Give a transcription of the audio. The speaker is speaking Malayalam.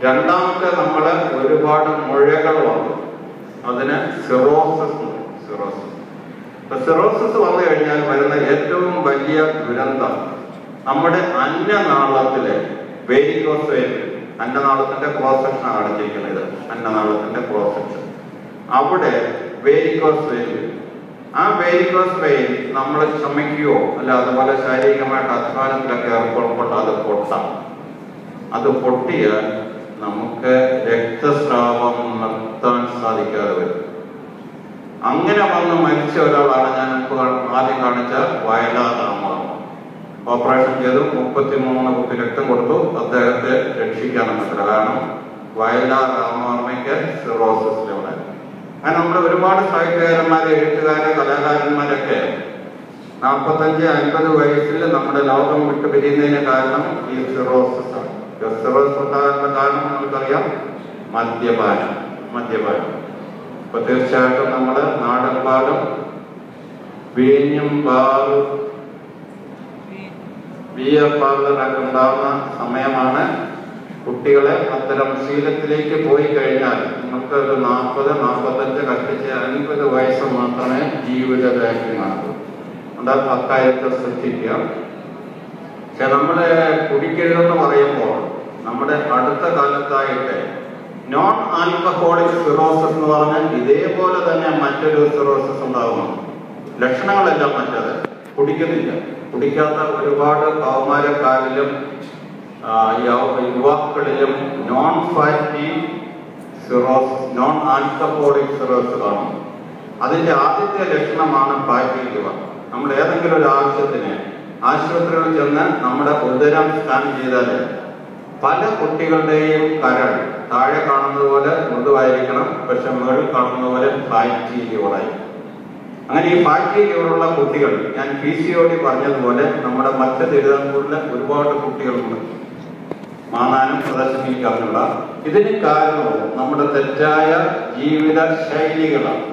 രണ്ടാമത്തെ നമ്മൾ ഒരുപാട് മുഴകൾ വന്നു, അതിന് സിറോസിസ്. സിറോസിസ് വന്നു കഴിഞ്ഞാൽ വരുന്ന ഏറ്റവും വലിയ ദുരന്തം നമ്മുടെ അന്നനാളത്തിലെ വേരിക്കോസ് വെയിൻ, അന്നനാളത്തിന്റെ ക്രോസ് സെക്ഷൻ ആണ് കാണിച്ചിരിക്കുന്നത്. അന്നനാളത്തിന്റെ ക്രോസ് സെക്ഷൻ, അവിടെ വേരിക്കോസ് വെയിൻ. ആ വേരിക്കോസ് വെയിൻ നമ്മൾ ചുമയ്ക്കുകയോ അല്ല അതുപോലെ ശാരീരികമായിട്ട് അധ്വാനത്തിലൊക്കെ ഏർപ്പെടുമ്പോൾ അത് പൊട്ടാം. അത് പൊട്ടിയാൽ നമുക്ക് രക്തസ്രാവം നിർത്താൻ സാധിക്കാതെ വരും. അങ്ങനെ വന്ന് മരിച്ച ഒരാളാണ് ഞാൻ ആദ്യം കാണിച്ച വയലാർ രാമവർമ്മ. ഓപ്പറേഷൻ ചെയ്തു, 33 കുപ്പി രക്തം കൊടുത്തു, അദ്ദേഹത്തെ രക്ഷിക്കാനും പറ്റില്ല. കാരണം വയലാർ രാമവർമ്മയ്ക്ക് സിറോസിസ് ഉണ്ടായിരുന്നു. അങ്ങനെ നമ്മുടെ ഒരുപാട് സാഹിത്യകാരന്മാര്, എഴുത്തുകാര്, കലാകാരന്മാരൊക്കെ 45-50 വയസ്സിൽ നമ്മുടെ ലോകം വിട്ടു പിരിയുന്നതിന് കാരണം ഈ സിറോസിസ് ആണ്. സിറോസിസ് ഉണ്ടാകാനുള്ള കാരണം നമുക്കറിയാം, മദ്യപാനം. അപ്പൊ തീർച്ചയായിട്ടും നമ്മൾ നാടൻപാടും വീഞ്ഞും ബാറും ബിയർ പാർലറൊക്കെ ഉണ്ടാകുന്ന സമയമാണ്. കുട്ടികളെ അത്തരം ശീലത്തിലേക്ക് പോയി കഴിഞ്ഞാൽ നമുക്ക് ഒരു 40-45 കഷ്ടിച്ച് 50 വയസ്സ് മാത്രമേ ജീവിത ദൈർഘ്യമാകൂ. അത് അക്കാര്യത്തെ ശ്രദ്ധിക്കുക. പക്ഷെ നമ്മള് കുടിക്കരുതെന്ന് പറയുമ്പോൾ നമ്മുടെ അടുത്ത കാലത്തായിട്ട് നോൺ ആൽക്കഹോളിക് സിറോസിസ് എന്ന് പറഞ്ഞാൽ ഇതേപോലെ തന്നെ മറ്റൊരു സിറോസിസ് ഉണ്ടാകുന്നു. ലക്ഷണങ്ങളെല്ലാം മറ്റത്. കുടിക്കുന്നില്ല, കുടിക്കാത്ത ഒരുപാട് കൗമാരക്കാരിലും യുവാക്കളിലും non fatty cirrhosis, non alcoholic cirrhosis കാണുന്നു. അതിന്റെ ആദ്യത്തെ ലക്ഷണമാണ് ഫാറ്റി ലിവർ. നമ്മൾ ഏതെങ്കിലും ഒരു ആവശ്യത്തിന് ആശുപത്രിയിൽ ചെന്ന് നമ്മുടെ ഉദരം സ്കാൻ ചെയ്താൽ പല കുട്ടികളുടെയും കരൾ താഴെ കാണുന്നത് പോലെ മൃദുവായിരിക്കണം, പക്ഷെ മുകളിൽ കാണുന്ന പോലെ ഫാറ്റി ലിവറായി. അങ്ങനെ ഈ ഫാറ്റി ലിവറുള്ള കുട്ടികൾ, ഞാൻ PCOD പറഞ്ഞതുപോലെ നമ്മുടെ മറ്റ് തിരുവനന്തപുരത്തിലെ ഒരുപാട് കുട്ടികളുണ്ട്. മാനാനും പ്രദർശനിക്കാറുള്ള ഇതിന് കാരണവും നമ്മുടെ തെറ്റായ ജീവിത ശൈലികളാണ്.